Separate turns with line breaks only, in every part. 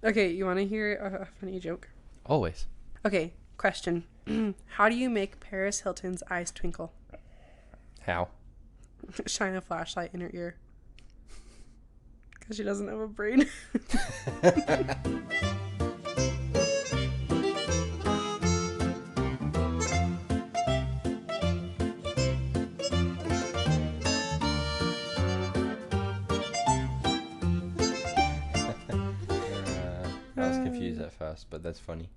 Okay, you want to hear a funny joke?
Always.
Okay, question. How do you make Paris Hilton's eyes twinkle?
How?
Shine a flashlight in her ear. Because she doesn't have a brain.
I was confused at first, but that's funny.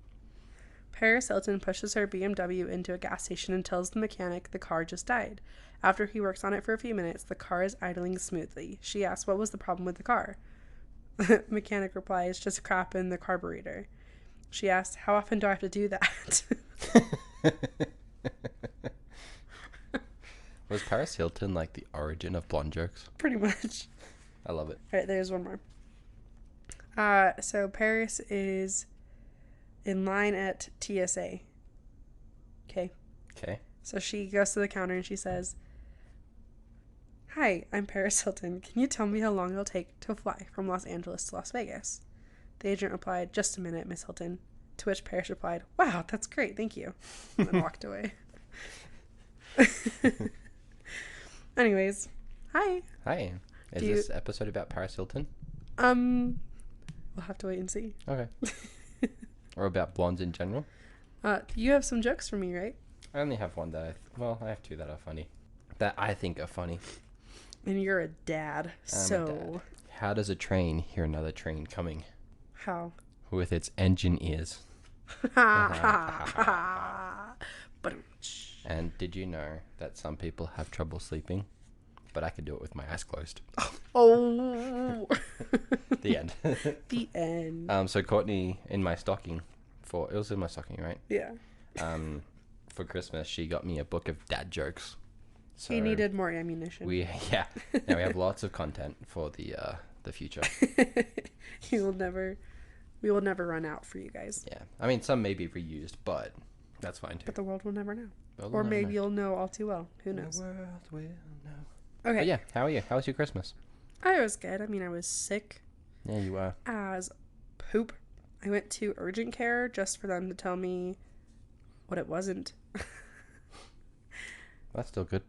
Paris Hilton pushes her BMW into a gas station and tells the mechanic the car just died. After he works on it for a few minutes, the car is idling smoothly. She asks what was the problem with the car. The mechanic replies, just crap in the carburetor. She asks, how often do I have to do that?
Was Paris Hilton like the origin of blonde jokes?
Pretty much.
I love it.
All right, there's one more. So Paris is in line at TSA. Okay.
Okay.
So she goes to the counter and she says, "Hi, I'm Paris Hilton. Can you tell me how long it'll take to fly from Los Angeles to Las Vegas?" The agent replied, "Just a minute, Miss Hilton." To which Paris replied, "Wow, that's great, thank you." And then walked away. Anyways, hi.
Hi. Is this episode about Paris Hilton?
We'll have to wait and see.
Okay. Or about blondes in general?
You have some jokes for me, right?
I only have one that I have two that are funny. That I think are funny.
And you're a dad, so...
A dad. How does a train hear another train coming?
How?
With its engine ears. And did you know that some people have trouble sleeping? But I could do it with my eyes closed.
Oh!
The end.
The end.
So Kourtney, in my stocking, it was in my stocking, right?
Yeah.
For Christmas, she got me a book of dad jokes. So
he needed more ammunition.
Now we have lots of content for the future.
We will never run out for you guys.
Yeah, I mean some may be reused, but that's fine too.
But the world will never know. Or maybe you'll know all too well. Who knows?
The world will know.
Okay.
But yeah, how are you? How was your Christmas?
I was good. I mean, I was sick.
Yeah, you were.
As poop. I went to urgent care just for them to tell me what it wasn't.
That's still good.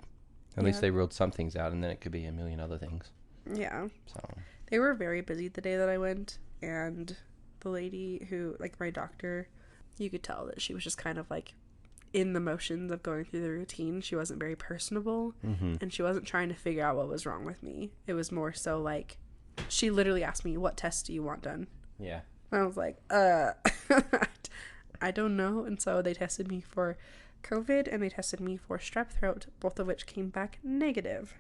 At least they ruled some things out, and then it could be a million other things.
Yeah.
So
they were very busy the day that I went, and the lady who, like, my doctor, you could tell that she was just kind of like in the motions of going through the routine. She wasn't very personable, and she wasn't trying to figure out what was wrong with me. It was more so like she literally asked me, "What tests do you want done?"
Yeah.
And I was like, I don't know. And so they tested me for COVID and they tested me for strep throat, both of which came back negative.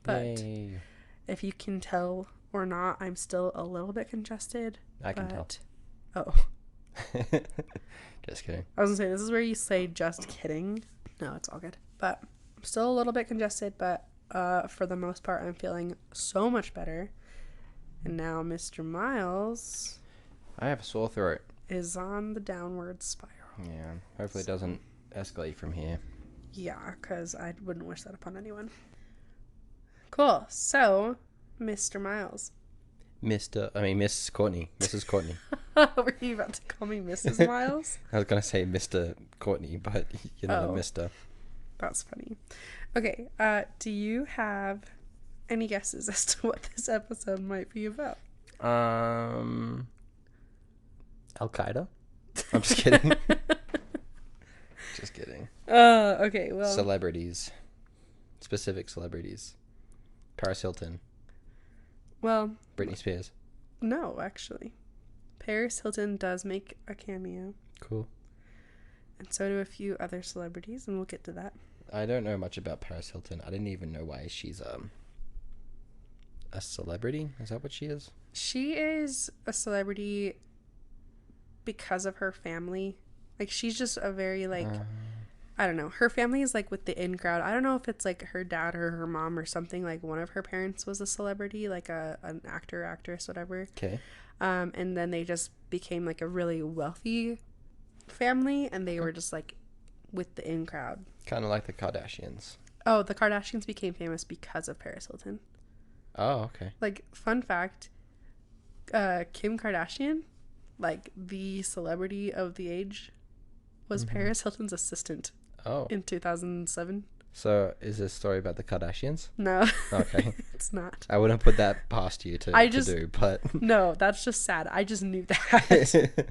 But
Yay.
If you can tell or not, I'm still a little bit congested.
I can tell.
Oh.
Just kidding.
I was gonna say, this is where you say just kidding. No, it's all good. But I'm still a little bit congested, but for the most part, I'm feeling so much better. And now Mr. Miles...
I have a sore throat.
...is on the downward spiral.
Yeah. Hopefully it doesn't escalate from here.
Yeah, because I wouldn't wish that upon anyone. Cool. So, Mr. Miles.
Miss Kourtney. Mrs. Kourtney.
Were you about to call me Mrs. Miles?
I was going to say Mr. Kourtney, but you're not a Mr.
That's funny. Okay, do you have any guesses as to what this episode might be about?
Al-Qaeda? I'm just kidding. Just kidding.
Okay, well...
Celebrities. Specific celebrities. Paris Hilton.
Well...
Britney Spears.
No, actually. Paris Hilton does make a cameo.
Cool.
And so do a few other celebrities, and we'll get to that.
I don't know much about Paris Hilton. I didn't even know why she's a celebrity. Is that what she is?
She is a celebrity because of her family. Like, she's just a very, like... I don't know. Her family is like with the in crowd. I don't know if it's like her dad or her mom or something. Like one of her parents was a celebrity, like an actor, actress, whatever.
Okay.
And then they just became like a really wealthy family, and they were just like with the in crowd.
Kind of like the Kardashians.
Oh, the Kardashians became famous because of Paris Hilton.
Oh, okay.
Like, fun fact, Kim Kardashian like the celebrity of the age was Paris Hilton's assistant
Oh.
in 2007.
So is this story about the Kardashians?
No.
Okay.
It's not.
I wouldn't put that past you to do, but...
No, that's just sad. I just knew that.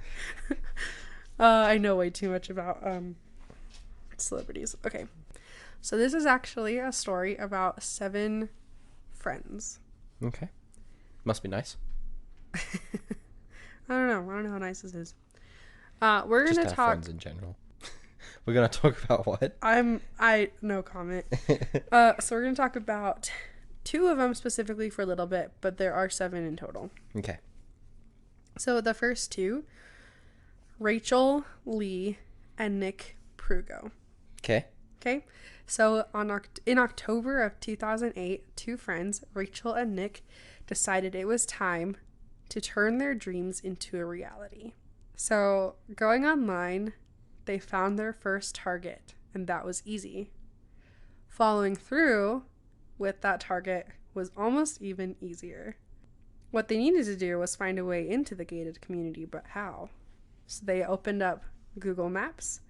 I know way too much about celebrities. Okay. So this is actually a story about 7 friends.
Okay. Must be nice.
I don't know how nice this is. We're
Just
gonna
have
talk
friends in general. We're gonna talk about what?
No comment. So we're gonna talk about 2 of them specifically for a little bit, but there are 7 in total.
Okay.
So the first 2, Rachel Lee and Nick Prugo.
Okay.
Okay. So in October of 2008, 2 friends, Rachel and Nick, decided it was time to turn their dreams into a reality. So going online, they found their first target, and that was easy. Following through with that target was almost even easier. What they needed to do was find a way into the gated community, but how? So they opened up Google Maps,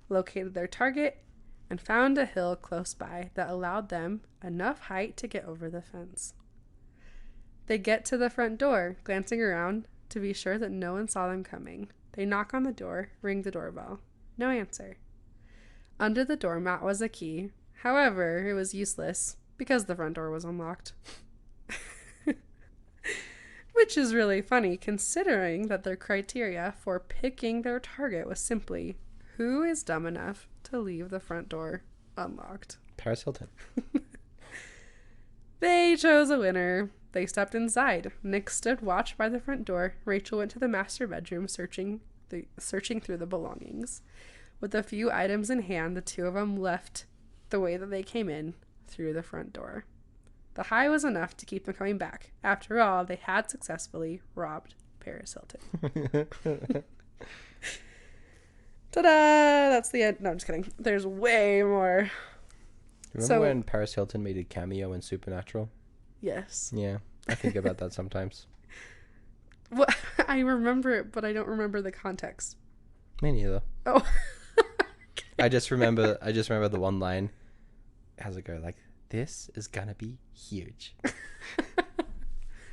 located their target, and found a hill close by that allowed them enough height to get over the fence. They get to the front door, glancing around to be sure that no one saw them coming. They knock on the door, ring the doorbell. No answer. Under the doormat was a key. However, it was useless because the front door was unlocked. Which is really funny considering that their criteria for picking their target was simply, who is dumb enough to leave the front door unlocked?
Paris Hilton.
They chose a winner. They stepped inside. Nick stood watch by the front door. Rachel went to the master bedroom searching through the belongings. With a few items in hand, the 2 of them left the way that they came in, through the front door. The high was enough to keep them coming back. After all, they had successfully robbed Paris Hilton. Ta-da! That's the end. No, I'm just kidding. There's way more.
Remember when Paris Hilton made a cameo in Supernatural?
Yes.
Yeah, I think about that sometimes.
Well, I remember it, but I don't remember the context.
Me neither.
Oh.
I just remember the one line. How's it go? Like, this is gonna be huge.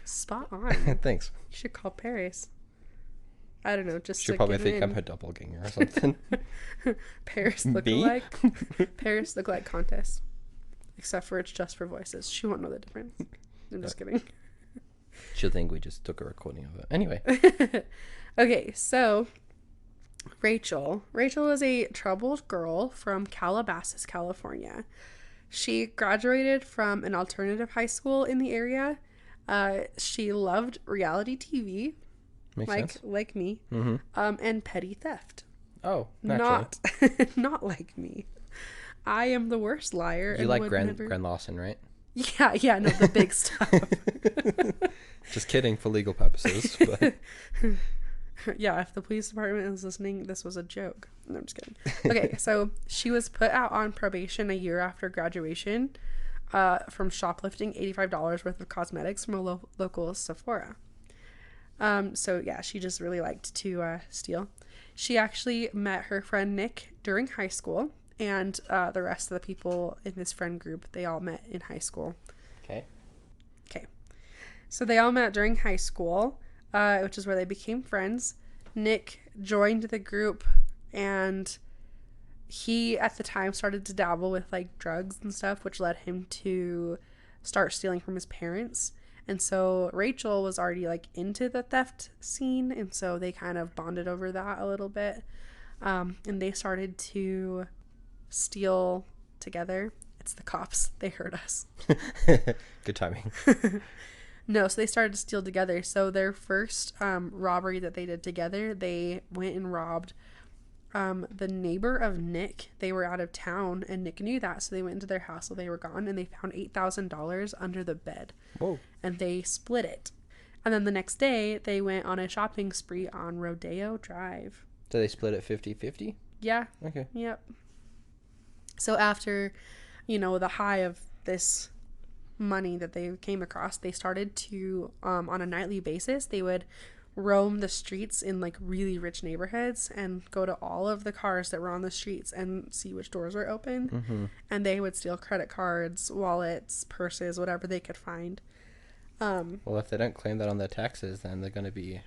Spot on.
Thanks.
You should call Paris. I don't know, just
She'll probably think I'm her doppelganger or something.
Paris look-alike. Paris look-alike contest. Except for it's just for voices. She won't know the difference. I'm just kidding.
She'll think we just took a recording of it. Anyway.
Okay, so Rachel is a troubled girl from Calabasas, California. She graduated from an alternative high school in the area. She loved reality TV,
Makes sense.
like me,
Mm-hmm.
and petty theft.
Oh, naturally.
Not like me. I am the worst liar.
You like Grand Larson, right?
Yeah, no, the big stuff.
Just kidding, for legal purposes. But.
Yeah, if the police department is listening, this was a joke. No, I'm just kidding. Okay, so she was put out on probation a year after graduation from shoplifting $85 worth of cosmetics from a local Sephora. So yeah, she just really liked to steal. She actually met her friend Nick during high school, and the rest of the people in this friend group, they all met in high school.
Okay.
So they all met during high school, which is where they became friends. Nick joined the group, and he at the time started to dabble with like drugs and stuff, which led him to start stealing from his parents. And so Rachel was already like into the theft scene, and so they kind of bonded over that a little bit. And they started to steal together. It's the cops. They heard us.
Good timing.
No, so they started to steal together. So their first robbery that they did together, they went and robbed the neighbor of Nick. They were out of town, and Nick knew that, so they went into their house while they were gone, and they found $8,000 under the bed.
Whoa.
And they split it. And then the next day, they went on a shopping spree on Rodeo Drive.
So they split it 50-50?
Yeah.
Okay.
Yep. So after, the high of this money that they came across, they started to, on a nightly basis, they would roam the streets in like really rich neighborhoods and go to all of the cars that were on the streets and see which doors were open.
Mm-hmm.
And they would steal credit cards, wallets, purses, whatever they could find.
Well, if they don't claim that on their taxes, then they're going to be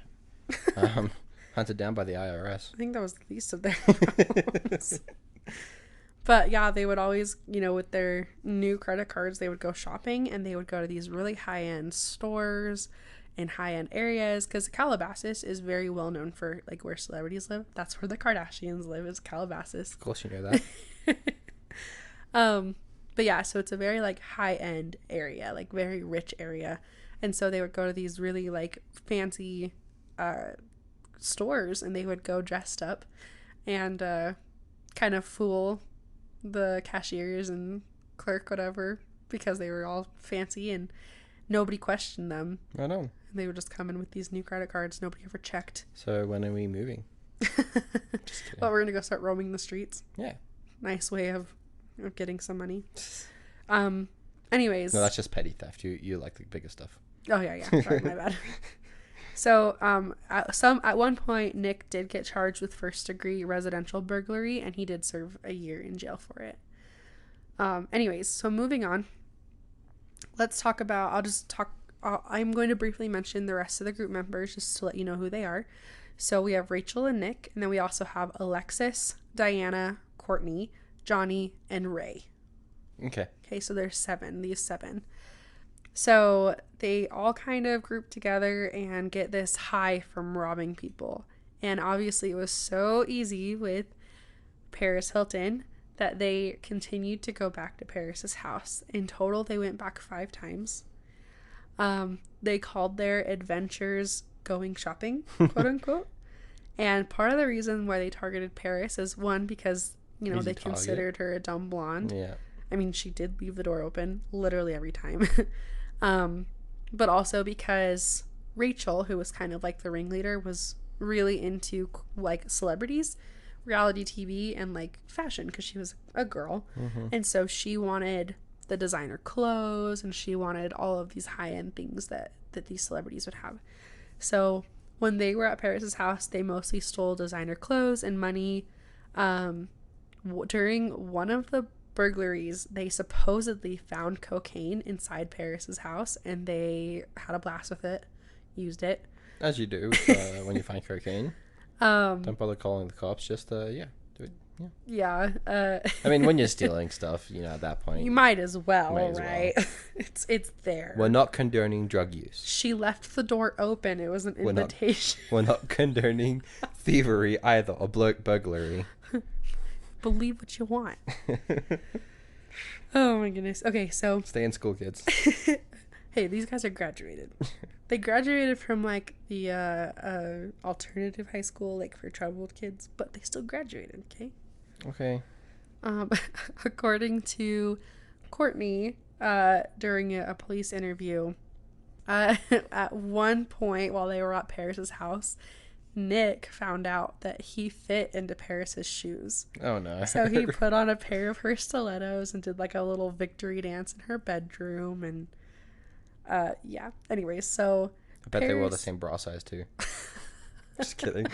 hunted down by the IRS.
I think that was the least of their problems. But yeah, they would always, you know, with their new credit cards, they would go shopping and they would go to these really high-end stores in high-end areas, because Calabasas is very well known for like where celebrities live. That's where the Kardashians live, is Calabasas.
Of course you know
that. But yeah, so it's a very like high-end area, like very rich area. And so they would go to these really like fancy stores, and they would go dressed up and kind of fool the cashiers and clerk, whatever, because they were all fancy and nobody questioned them.
I know.
And they would just come in with these new credit cards nobody ever checked.
So when are we moving? Just kidding.
But we're gonna go start roaming the streets.
Yeah.
Nice way of getting some money. Anyways.
No, that's just petty theft. You like the bigger stuff.
Oh yeah. Sorry, my bad. So at one point, Nick did get charged with first-degree residential burglary, and he did serve a year in jail for it. Anyways, so moving on. Let's talk about. I'm going to briefly mention the rest of the group members just to let you know who they are. So we have Rachel and Nick, and then we also have Alexis, Diana, Kourtney, Johnny, and Ray.
Okay.
Okay, so there's these seven. So they all kind of group together and get this high from robbing people. And obviously it was so easy with Paris Hilton that they continued to go back to Paris's house. In total, they went back 5 times. They called their adventures going shopping, quote unquote. And part of the reason why they targeted Paris is, one, because, you know, they considered her a dumb blonde.
Yeah.
I mean, she did leave the door open literally every time. But also because Rachel, who was kind of like the ringleader, was really into like celebrities, reality TV, and like fashion, because she was a girl.
Mm-hmm.
And so she wanted the designer clothes, and she wanted all of these high-end things that these celebrities would have. So when they were at Paris's house, they mostly stole designer clothes and money. During one of the burglaries, they supposedly found cocaine inside Paris's house, and they had a blast with it, used it.
As you do when you find cocaine. Don't bother calling the cops. Just do it. Yeah.
Yeah.
I mean, when you're stealing stuff, you know, at that point,
you might as well, right? It's there.
We're not condoning drug use.
She left the door open. It was an invitation.
We're not condoning thievery either, or burglary.
Believe what you want. Oh my goodness. Okay, so
stay in school, kids.
Hey, these guys are graduated. They graduated from like the alternative high school, like for troubled kids, but they still graduated. Okay. According to Kourtney, during a police interview, at one point while they were at Paris's house, Nick found out that he fit into Paris's shoes.
Oh no.
So he put on a pair of her stilettos and did like a little victory dance in her bedroom, and yeah. Anyways, so
I bet they wore the same bra size too. Just kidding.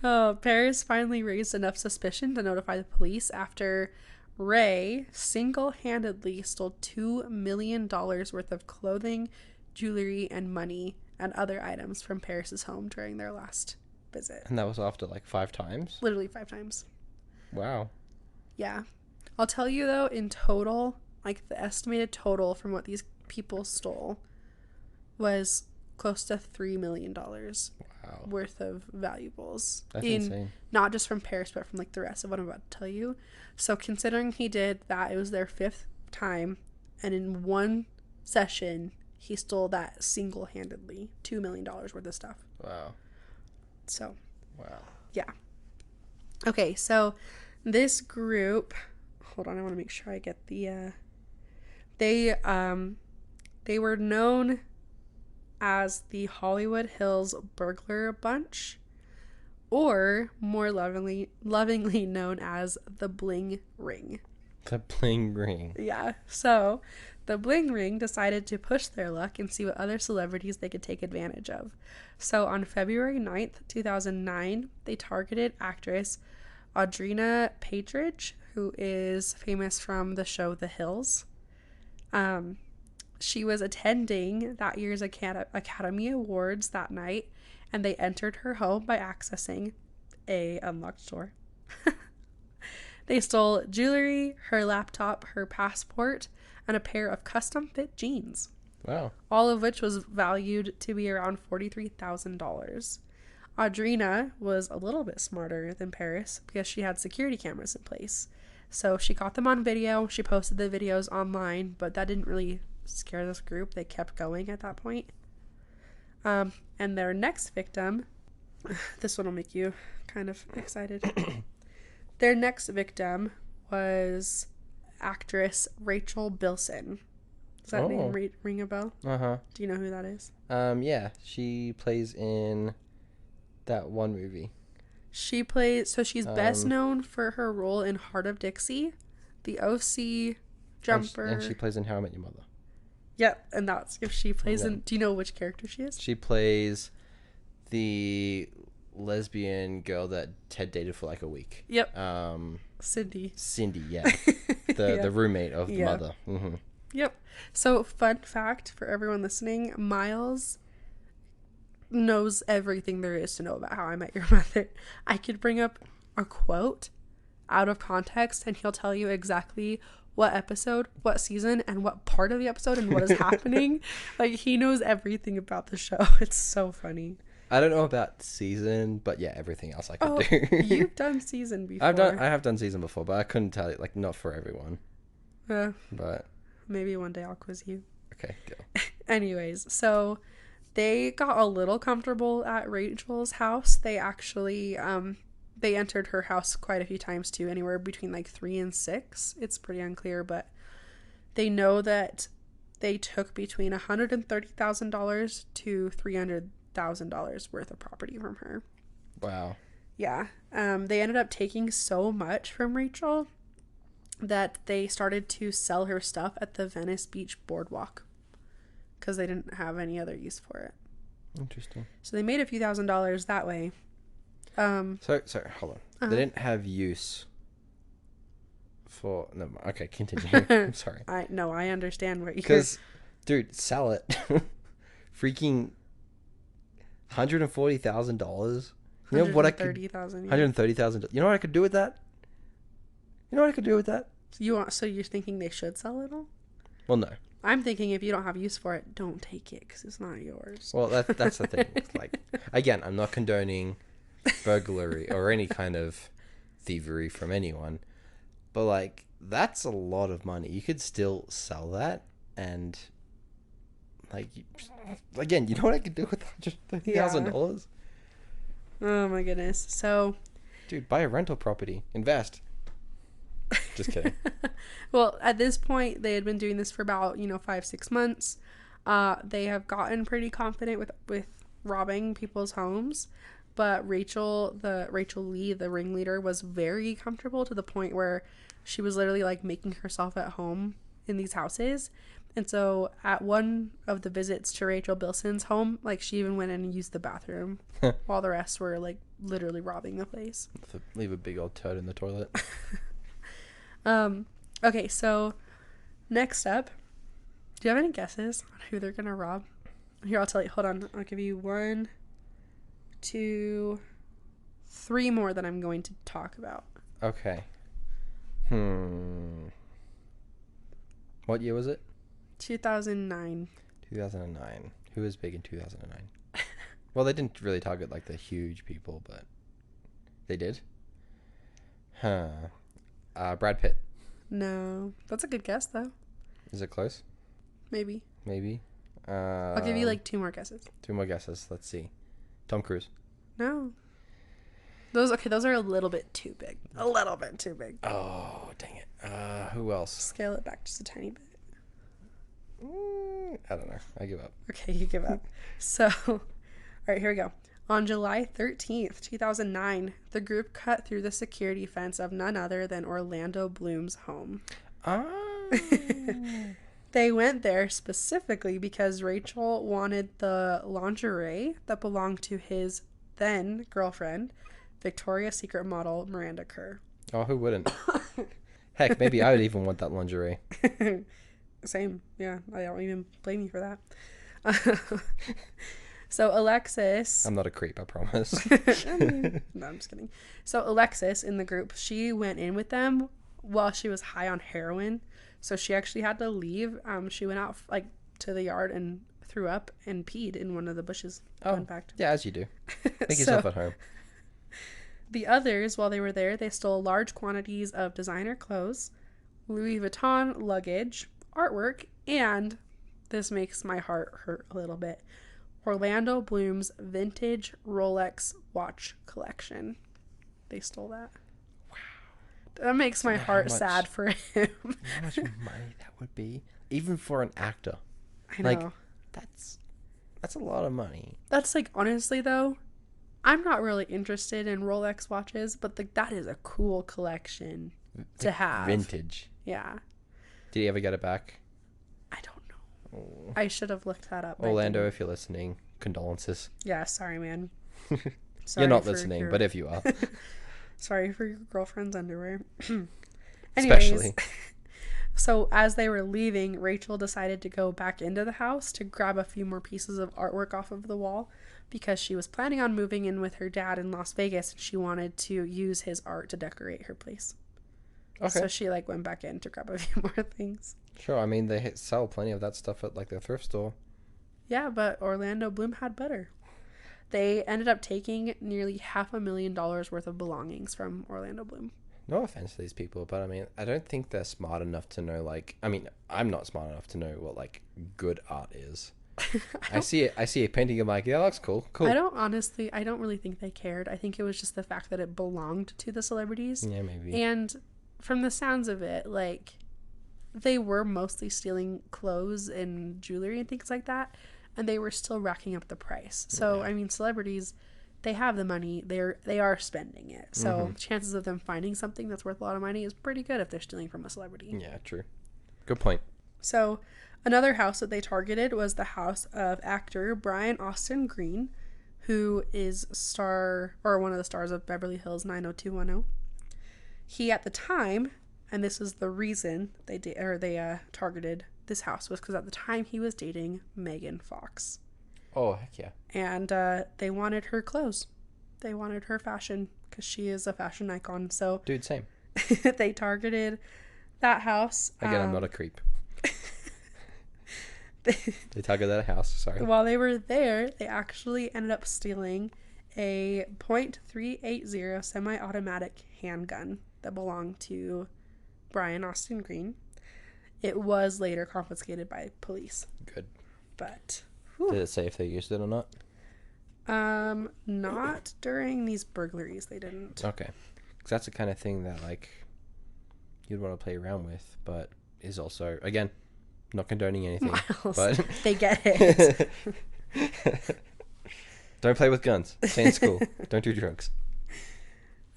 Paris finally raised enough suspicion to notify the police after Ray single-handedly stole $2 million worth of clothing, jewelry, and money and other items from Paris's home during their last visit.
And that was after like 5 times?
Literally 5 times.
Wow.
Yeah. I'll tell you though, in total, like the estimated total from what these people stole was close to $3 million worth of valuables.
That's insane.
Not just from Paris, but from like the rest of what I'm about to tell you. So considering he did that, it was their 5th time, and in one session he stole that single-handedly, $2 million worth of stuff.
Wow.
So.
Wow.
Yeah. Okay, so this group, hold on, I want to make sure I get the, they were known as the Hollywood Hills Burglar Bunch, or more lovingly known as the Bling Ring.
The Bling Ring.
Yeah. So The Bling Ring decided to push their luck and see what other celebrities they could take advantage of. So on February 9th, 2009, they targeted actress Audrina Patridge, who is famous from the show The Hills. She was attending that year's Academy Awards that night, and they entered her home by accessing a unlocked door. They stole jewelry, her laptop, her passport, and a pair of custom-fit jeans.
Wow.
All of which was valued to be around $43,000. Audrina was a little bit smarter than Paris because she had security cameras in place. So she caught them on video. She posted the videos online, but that didn't really scare this group. They kept going at that point. And their next victim, this one will make you kind of excited. Their next victim was actress Rachel Bilson. Does that name ring a bell?
Uh-huh.
Do you know who that is?
Yeah. She plays in that one movie.
She's best known for her role in Heart of Dixie, The OC, Jumper.
And she plays in How I Met Your Mother.
Yep, and that's if she plays in... Do you know which character she is?
She plays the lesbian girl that Ted dated for like a week.
Yep. Cindy, yeah.
The roommate of the mother. Mm-hmm.
Yep. So, fun fact for everyone listening, Miles knows everything there is to know about How I Met Your Mother. I could bring up a quote out of context and he'll tell you exactly what episode, what season, and what part of the episode and what is happening. Like, he knows everything about the show. It's so funny.
I don't know about season, but yeah, everything else I could do.
You've done season before.
I have done season before, but I couldn't tell you, like, not for everyone. But
maybe one day I'll quiz you.
Okay, go.
Anyways, so they got a little comfortable at Rachel's house. They actually they entered her house quite a few times too, anywhere between like 3 and 6. It's pretty unclear, but they know that they took between $130,000 to $300,000 worth of property from her.
Wow.
Yeah. They ended up taking so much from Rachel that they started to sell her stuff at the Venice Beach boardwalk because they didn't have any other use for it.
Interesting.
So they made a few $1,000s that way.
So hold on. They didn't have use for... No, okay, continue. I'm sorry.
I understand what you're...
Because, dude, sell it. Freaking $140,000. You know what I could...
$130,000.
$130,000. You know what I could do with that?
So you're thinking they should sell it all?
Well, no.
I'm thinking if you don't have use for it, don't take it because it's not yours.
Well, that's the thing. It's like, again, I'm not condoning burglary or any kind of thievery from anyone, but like, that's a lot of money. You could still sell that, and like, again, you know what I could do with $130,000?
Oh my goodness. So,
dude, buy a rental property, invest. Just kidding.
Well, at this point, they had been doing this for about 5-6 months. They have gotten pretty confident with robbing people's homes, but Rachel Lee, the ringleader, was very comfortable to the point where she was literally like making herself at home in these houses. And so at one of the visits to Rachel Bilson's home, like, she even went in and used the bathroom while the rest were like literally robbing the place.
Leave a big old turd in the toilet.
Okay, so next up, do you have any guesses on who they're gonna rob? Here, I'll tell you. Hold on. I'll give you 1, 2, 3 more that I'm going to talk about.
Okay. What year was it?
2009.
2009. Who was big in 2009? Well, they didn't really target like the huge people, but they did. Brad Pitt.
No, that's a good guess though.
Is it close?
Maybe.
I'll
give you like 2 more guesses.
2 more guesses. Let's see. Tom Cruise.
No. Those are a little bit too big. A little bit too big.
Oh, dang it. Who else?
Scale it back just a tiny bit.
I don't know. I give up.
Okay, you give up. So, all right, here we go. On July 13th, 2009, the group cut through the security fence of none other than Orlando Bloom's home. They went there specifically because Rachel wanted the lingerie that belonged to his then girlfriend, Victoria's Secret model Miranda Kerr.
Oh, who wouldn't? Heck, maybe I would even want that lingerie.
Same. Yeah, I don't even blame you for that. So Alexis...
I'm not a creep, I promise.
No, I'm just kidding. So Alexis in the group, she went in with them while she was high on heroin. So she actually had to leave. She went out like to the yard and threw up and peed in one of the bushes.
Oh,
fun fact.
Yeah, as you do. Make yourself at home.
The others, while they were there, they stole large quantities of designer clothes, Louis Vuitton luggage, artwork, and this makes my heart hurt a little bit, Orlando Bloom's vintage Rolex watch collection. They stole that. Wow. That makes my heart sad for him.
How much money that would be? Even for an actor.
I know.
Like, that's a lot of money.
That's like, honestly though, I'm not really interested in Rolex watches, but that is a cool collection to have.
Vintage.
Yeah.
Did he ever get it back?
I don't know.
Oh.
I should have looked that up.
Orlando, if you're listening, condolences.
Yeah, sorry, man.
You're not listening, but if you are.
Sorry for your girlfriend's underwear.
Especially.
So as they were leaving, Rachel decided to go back into the house to grab a few more pieces of artwork off of the wall because she was planning on moving in with her dad in Las Vegas and she wanted to use his art to decorate her place. Okay. So she went back in to grab a few more things.
Sure, I mean they sell plenty of that stuff at the thrift store.
Yeah, but Orlando Bloom had better. They ended up taking nearly $500,000 worth of belongings from Orlando Bloom.
No offense to these people, but I mean, I don't think they're smart enough to know, I'm not smart enough to know what, good art is. I see a painting, I'm like, yeah, that looks cool.
I don't really think they cared. I think it was just the fact that it belonged to the celebrities.
Yeah, maybe.
And from the sounds of it, they were mostly stealing clothes and jewelry and things like that, and they were still racking up the price. So, yeah. I mean, celebrities... they have the money. They are spending it. So chances of them finding something that's worth a lot of money is pretty good if they're stealing from a celebrity.
Yeah, true. Good point.
So another house that they targeted was the house of actor Brian Austin Green, who is one of the stars of Beverly Hills 90210. He at the time, and this is the reason they targeted this house, was because at the time he was dating Megan Fox.
Oh, heck yeah.
And they wanted her clothes. They wanted her fashion because she is a fashion icon. So,
dude, same.
They targeted that house.
Again, I'm not a creep. They targeted that house. Sorry.
While they were there, they actually ended up stealing a .380 semi-automatic handgun that belonged to Brian Austin Green. It was later confiscated by police.
Good.
But...
did it say if they used it or not?
Not during these burglaries. They didn't.
Okay. Because that's the kind of thing that, you'd want to play around with, but is also, again, not condoning anything.
Miles,
but
they get it.
Don't play with guns. Stay in school. Don't do drugs.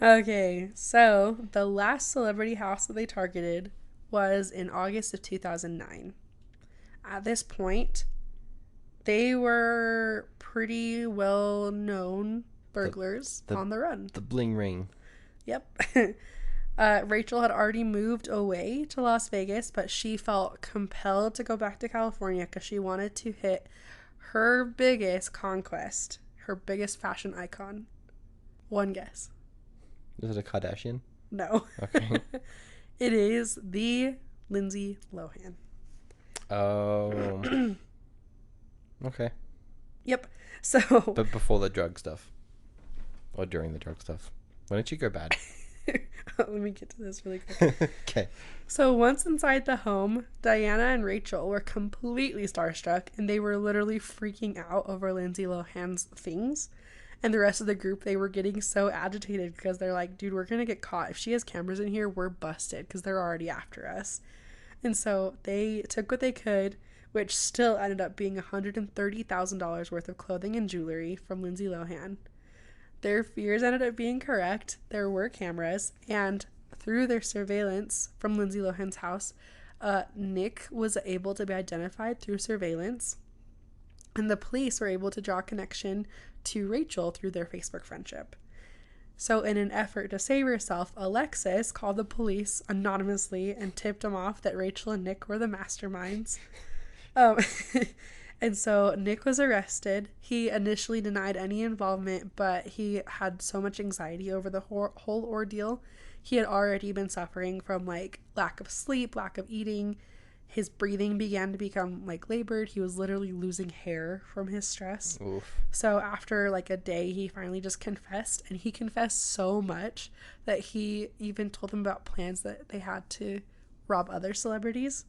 Okay, so the last celebrity house that they targeted was in August of 2009. At this point... they were pretty well-known burglars on the run.
The Bling Ring.
Yep. Rachel had already moved away to Las Vegas, but she felt compelled to go back to California because she wanted to hit her biggest conquest, her biggest fashion icon. One guess.
Is it a Kardashian?
No.
Okay.
It is the Lindsay Lohan.
Oh... okay.
Yep. So...
but before the drug stuff. Or during the drug stuff. Why don't you go bad?
Let me get to this really quick.
Okay.
So once inside the home, Diana and Rachel were completely starstruck, and they were literally freaking out over Lindsay Lohan's things. And the rest of the group, they were getting so agitated because they're like, dude, we're going to get caught. If she has cameras in here, we're busted because they're already after us. And so they took what they could, which still ended up being $130,000 worth of clothing and jewelry from Lindsay Lohan. Their fears ended up being correct. There were cameras, and through their surveillance from Lindsay Lohan's house, Nick was able to be identified through surveillance, and the police were able to draw a connection to Rachel through their Facebook friendship. So in an effort to save herself, Alexis called the police anonymously and tipped them off that Rachel and Nick were the masterminds. Um, and so Nick was arrested. He initially denied any involvement, but he had so much anxiety over the whole ordeal. He had already been suffering from like lack of sleep, lack of eating. His breathing began to become like labored. He was literally losing hair from his stress.
Oof.
So after like a day, he finally just confessed, and he confessed so much that he even told them about plans that they had to rob other celebrities,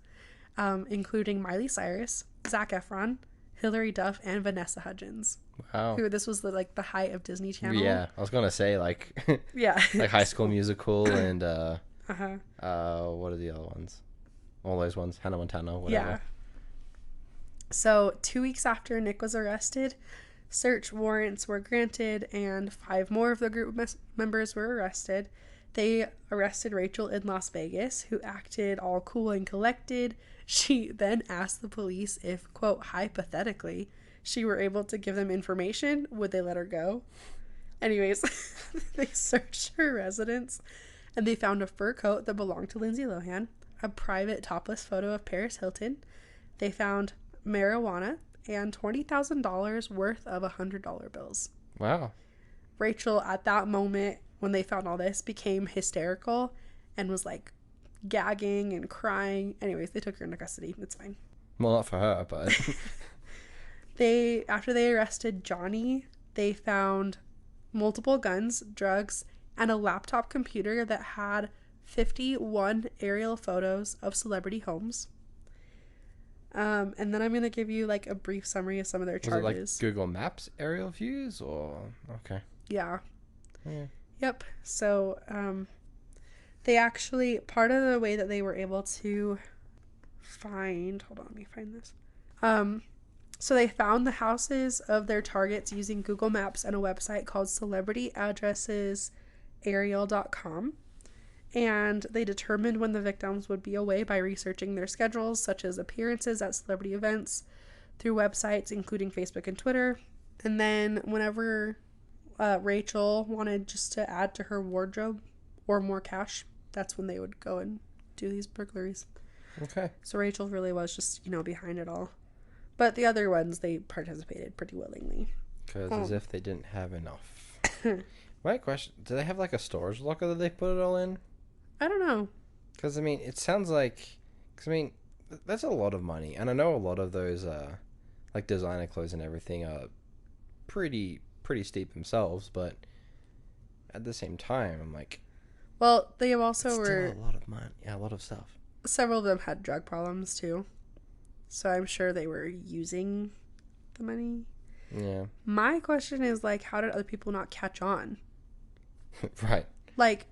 including Miley Cyrus, Zac Efron, Hilary Duff, and Vanessa Hudgens.
Wow.
Who this was the height of Disney Channel.
Yeah, I was gonna say like
yeah,
like High School Musical and
what
are the other ones? All those ones, Hannah Montana, whatever.
Yeah. So 2 weeks after Nick was arrested, search warrants were granted, and 5 more of the group members were arrested. They arrested Rachel in Las Vegas, who acted all cool and collected. She then asked the police if, quote, hypothetically, she were able to give them information, would they let her go? Anyways, they searched her residence, and they found a fur coat that belonged to Lindsay Lohan, a private topless photo of Paris Hilton. They found marijuana and $20,000 worth of $100 bills.
Wow.
Rachel, at that moment, when they found all this, became hysterical and was like gagging and crying. Anyways, they took her into custody. It's fine.
Well, not for her, but
After they arrested Johnny, they found multiple guns, drugs, and a laptop computer that had 51 aerial photos of celebrity homes. And then I'm going to give you like a brief summary of some of their charges.
Was it like Google Maps aerial views or okay?
Yeah.
Yeah.
Yep. So they actually, part of the way that they were able to find, hold on, let me find this. So they found the houses of their targets using Google Maps and a website called celebrityaddressesaerial.com. And they determined when the victims would be away by researching their schedules, such as appearances at celebrity events, through websites including Facebook and Twitter. And then whenever Rachel wanted just to add to her wardrobe or more cash, that's when they would go and do these burglaries.
Okay.
So Rachel really was just, behind it all. But the other ones, they participated pretty willingly.
Because as if they didn't have enough. My question, do they have like a storage locker that they put it all in?
I don't know.
Because, it sounds like... Because, that's a lot of money. And I know a lot of those, like, designer clothes and everything are pretty steep themselves. But at the same time, I'm like...
Well, they also were...
still a lot of money. Yeah, a lot of stuff.
Several of them had drug problems, too. So I'm sure they were using the money.
Yeah.
My question is, like, how did other people not catch on?
Right.
Like...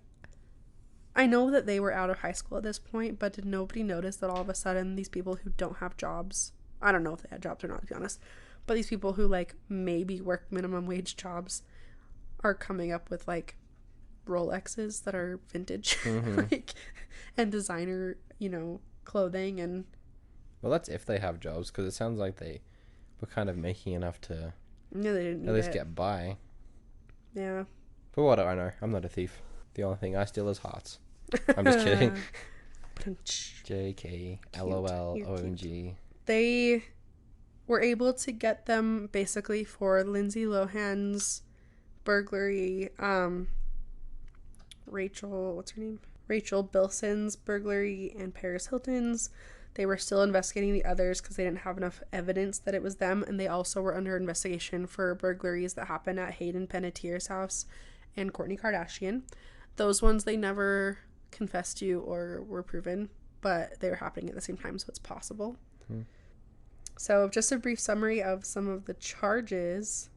I know that they were out of high school at this point, but did nobody notice that all of a sudden these people who don't have jobs, I don't know if they had jobs or not, to be honest, but these people who like maybe work minimum wage jobs are coming up with like Rolexes that are vintage, like, and designer, clothing and...
Well, that's if they have jobs, because it sounds like they were kind of making enough to
Yeah, they didn't
at least get by.
Yeah.
But what do I know? I'm not a thief. The only thing I steal is hearts. I'm just kidding. JK, LOL, OMG.
They were able to get them basically for Lindsay Lohan's burglary, Rachel, what's her name? Rachel Bilson's burglary and Paris Hilton's. They were still investigating the others because they didn't have enough evidence that it was them, and they also were under investigation for burglaries that happened at Hayden Panettiere's house and Kourtney Kardashian. Those ones they never confessed to or were proven, but they were happening at the same time, so it's possible. So just a brief summary of some of the charges.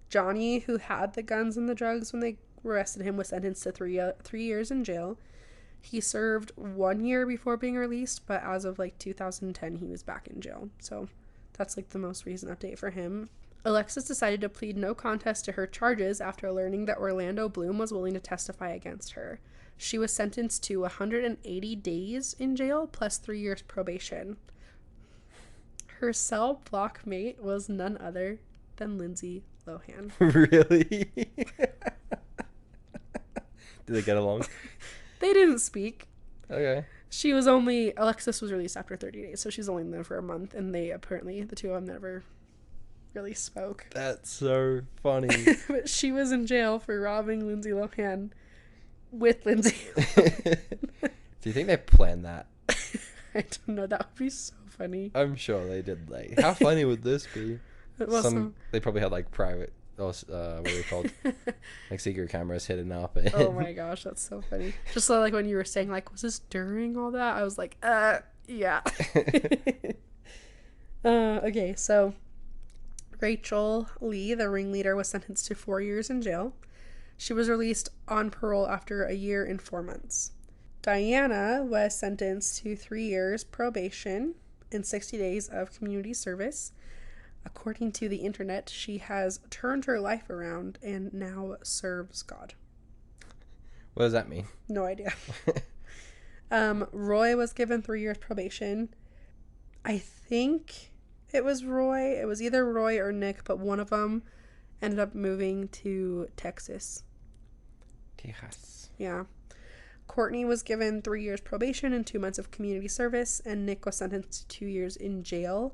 Johnny, who had the guns and the drugs when they arrested him, was sentenced to 3 years in jail. He served 1 year before being released, but as of like 2010 he was back in jail. So that's like the most recent update for him. Alexis decided to plead no contest to her charges after learning that Orlando Bloom was willing to testify against her. She was sentenced to 180 days in jail plus 3 years probation. Her cell block mate was none other than Lindsay Lohan.
Really? Did they get along?
They didn't speak.
Okay.
Alexis was released after 30 days, so she's only in there for a month, and they apparently, the two of them never really spoke.
That's so funny.
But she was in jail for robbing Lindsay Lohan with Lindsay.
Do you think they planned that?
I don't know. That would be so funny.
I'm sure they did. Like, how funny would this be?
Well,
they probably had like private, what are they called? Like secret cameras hidden up.
Oh my gosh, that's so funny. Just so, like, when you were saying, like, was this during all that? I was like, yeah. Okay, so Rachel Lee, the ringleader, was sentenced to 4 years in jail. She was released on parole after a year and 4 months. Diana was sentenced to 3 years probation and 60 days of community service. According to the internet, she has turned her life around and now serves God.
What does that mean?
No idea. Roy was given 3 years probation. I think it was Roy. It was either Roy or Nick, but one of them ended up moving to Texas.
Texas.
Yeah. Kourtney was given 3 years probation and 2 months of community service, and Nick was sentenced to 2 years in jail.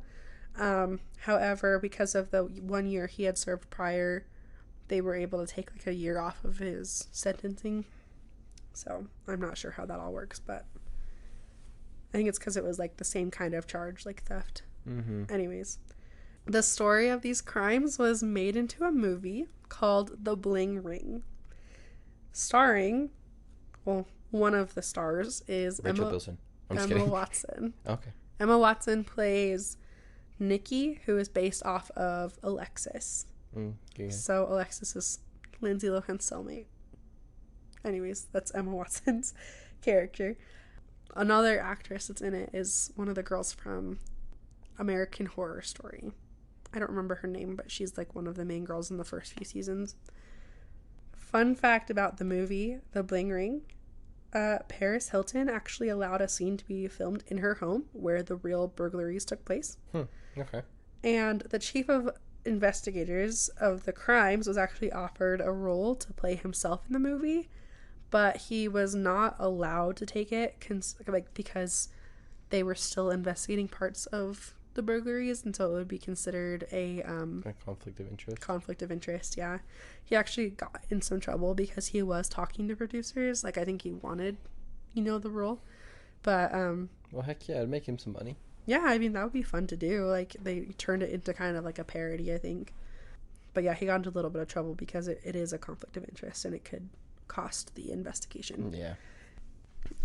However, because of the 1 year he had served prior, they were able to take like a year off of his sentencing. So I'm not sure how that all works, but I think it's because it was like the same kind of charge, like theft.
Mm-hmm.
Anyways, the story of these crimes was made into a movie called The Bling Ring, starring, well, one of the stars is
Rachel Bilson. I'm just
Emma
kidding.
Watson.
Okay.
Emma Watson plays Nikki, who is based off of Alexis.
Okay.
So Alexis is Lindsay Lohan's cellmate. Anyways, that's Emma Watson's character. Another actress that's in it is one of the girls from American Horror Story. I don't remember her name, but she's like one of the main girls in the first few seasons. Fun fact about the movie, The Bling Ring. Paris Hilton actually allowed a scene to be filmed in her home where the real burglaries took place.
Okay.
And the chief of investigators of the crimes was actually offered a role to play himself in the movie, but he was not allowed to take it because they were still investigating parts of the burglaries, and so it would be considered a
conflict of interest.
Conflict of interest, yeah. He actually got in some trouble because he was talking to producers. Like, I think he wanted, the role. But
well, heck yeah, it'd make him some money.
yeah, I mean, that would be fun to do. Like, they turned it into kind of like a parody, I think. But yeah, he got into a little bit of trouble because it is a conflict of interest and it could cost the investigation.
Yeah.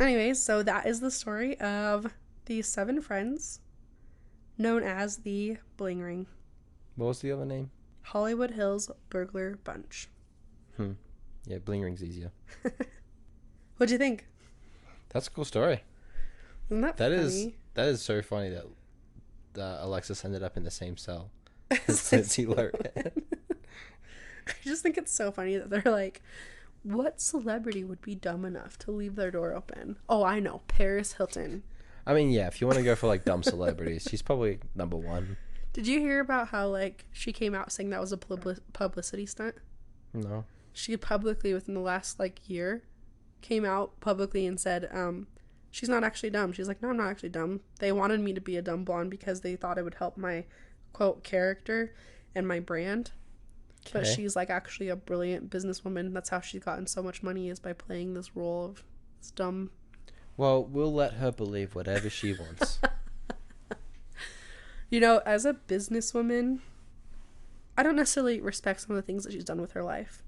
Anyways, so that is the story of these 7 friends known as the Bling Ring.
What was the other name?
Hollywood Hills Burglar Bunch.
Yeah, Bling Ring's easier.
What'd you think?
That's a cool story.
Isn't that funny?
That is so funny that Alexis ended up in the same cell as Lindsay Lohan.
I just think it's so funny that they're like, what celebrity would be dumb enough to leave their door open? Oh, I know. Paris Hilton.
I mean, yeah, if you want to go for like dumb celebrities, she's probably number 1.
Did you hear about how like she came out saying that was a publicity stunt?
No.
She publicly, within the last like year, came out publicly and said, she's not actually dumb. She's like, no, I'm not actually dumb. They wanted me to be a dumb blonde because they thought it would help my, quote, character and my brand. Okay. But she's like actually a brilliant businesswoman. That's how she's gotten so much money, is by playing this role of this dumb.
Well, we'll let her believe whatever she wants.
As a businesswoman, I don't necessarily respect some of the things that she's done with her life.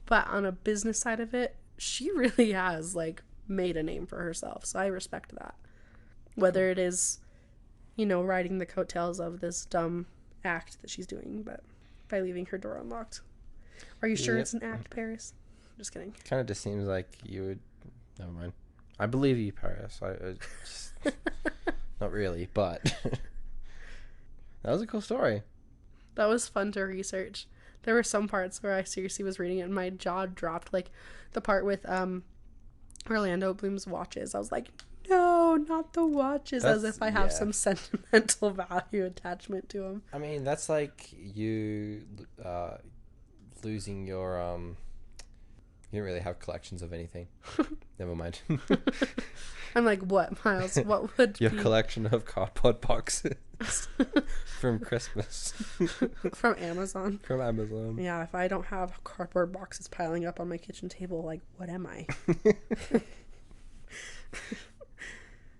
But on a business side of it, she really has, like, made a name for herself. So I respect that. Whether it is, riding the coattails of this dumb act that she's doing, but by leaving her door unlocked. Are you sure it's an act, Paris? Just kidding.
Kind of just seems like you would... Never mind. I believe you, Paris. Not really, but... That was a cool story.
That was fun to research. There were some parts where I seriously was reading it and my jaw dropped. Like the part with Orlando Bloom's watches. I was like, no, not the watches. As if I have some sentimental value attachment to them.
I mean, that's like you losing your you don't really have collections of anything. Never mind.
I'm like, what, Miles? What would
your collection of cardboard boxes from Christmas?
From Amazon.
From Amazon.
Yeah, if I don't have cardboard boxes piling up on my kitchen table, like, what am I?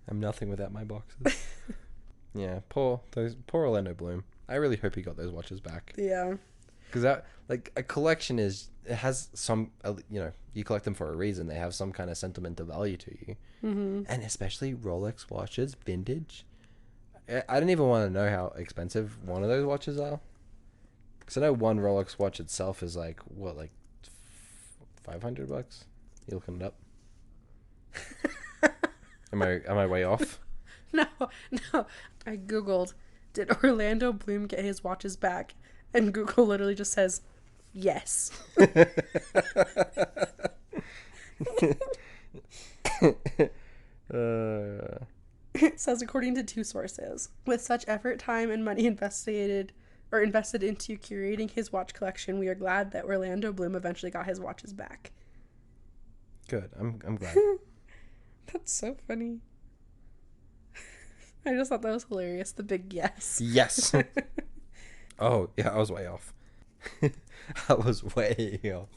I'm nothing without my boxes. Yeah, poor Orlando Bloom. I really hope he got those watches back.
Yeah.
Because that, like, a collection it has some, you collect them for a reason. They have some kind of sentimental value to you.
Mm-hmm.
And especially Rolex watches, vintage. I don't even want to know how expensive one of those watches are. Because I know one Rolex watch itself is like, what, like $500? You looking it up? Am I way off?
No. I Googled, did Orlando Bloom get his watches back? And Google literally just says, yes. It says, according to 2 sources, with such effort, time, and money invested into curating his watch collection, we are glad that Orlando Bloom eventually got his watches back.
Good. I'm glad.
That's so funny. I just thought that was hilarious. The big yes.
Yes. Oh, yeah, I was way off. I was way off.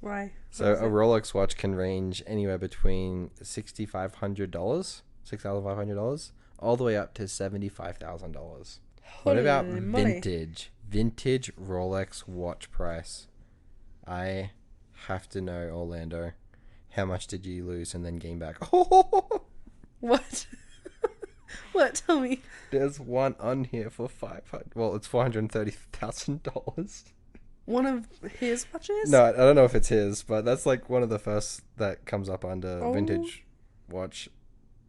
Why?
So a Rolex watch can range anywhere between $6,500, all the way up to $75,000. What about vintage Rolex watch price? I have to know, Orlando. How much did you lose and then gain back?
What? What? Tell me.
There's one on here for $500. Well, it's $430,000.
One of his watches?
No, I don't know if it's his, but that's like one of the first that comes up under vintage watch.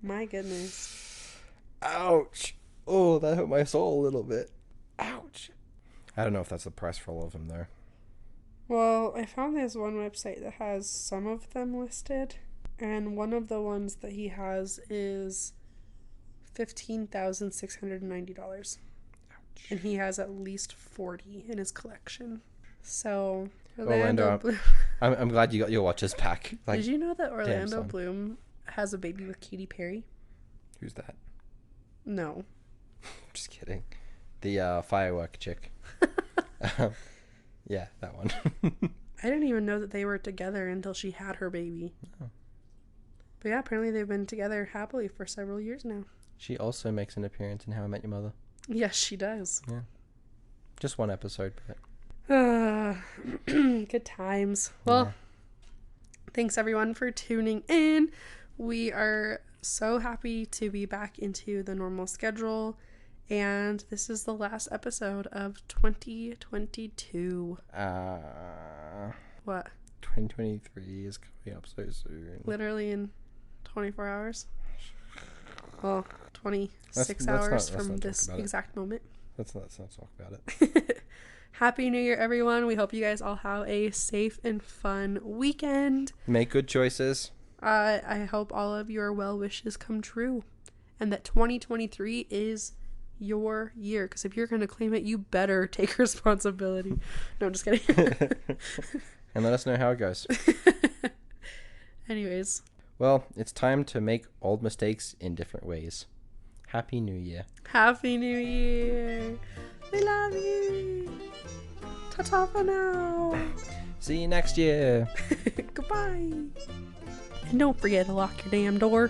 My goodness.
Ouch. Oh, that hurt my soul a little bit. Ouch. I don't know if that's the price for all of them, though.
Well, I found this one website that has some of them listed, and one of the ones that he has is $15,690. Ouch. And he has at least 40 in his collection. So,
Orlando Bloom. I'm glad you got your watches back. Like,
did you know that Orlando Bloom has a baby with Katy Perry?
Who's that?
No.
Just kidding. The firework chick. Yeah, that one.
I didn't even know that they were together until she had her baby. Oh. But yeah, apparently they've been together happily for several years now.
She also makes an appearance in How I Met Your Mother.
Yes, she does.
Yeah. Just one episode, but...
Good times. Well, thanks everyone for tuning in. We are so happy to be back into the normal schedule. And this is the last episode of 2022. What?
2023 is coming up so soon.
Literally in 24 hours. Well, 26 hours from this exact moment.
Let's not talk about it.
Happy New Year, everyone. We hope you guys all have a safe and fun weekend.
Make good choices.
I hope all of your well wishes come true. And that 2023 is your year. Because if you're going to claim it, you better take responsibility. No, I'm just kidding.
And let us know how it goes.
Anyways.
Well, it's time to make old mistakes in different ways. Happy New Year.
Happy New Year. We love you. Ta-ta for now.
See you next year.
Goodbye. And don't forget to lock your damn door.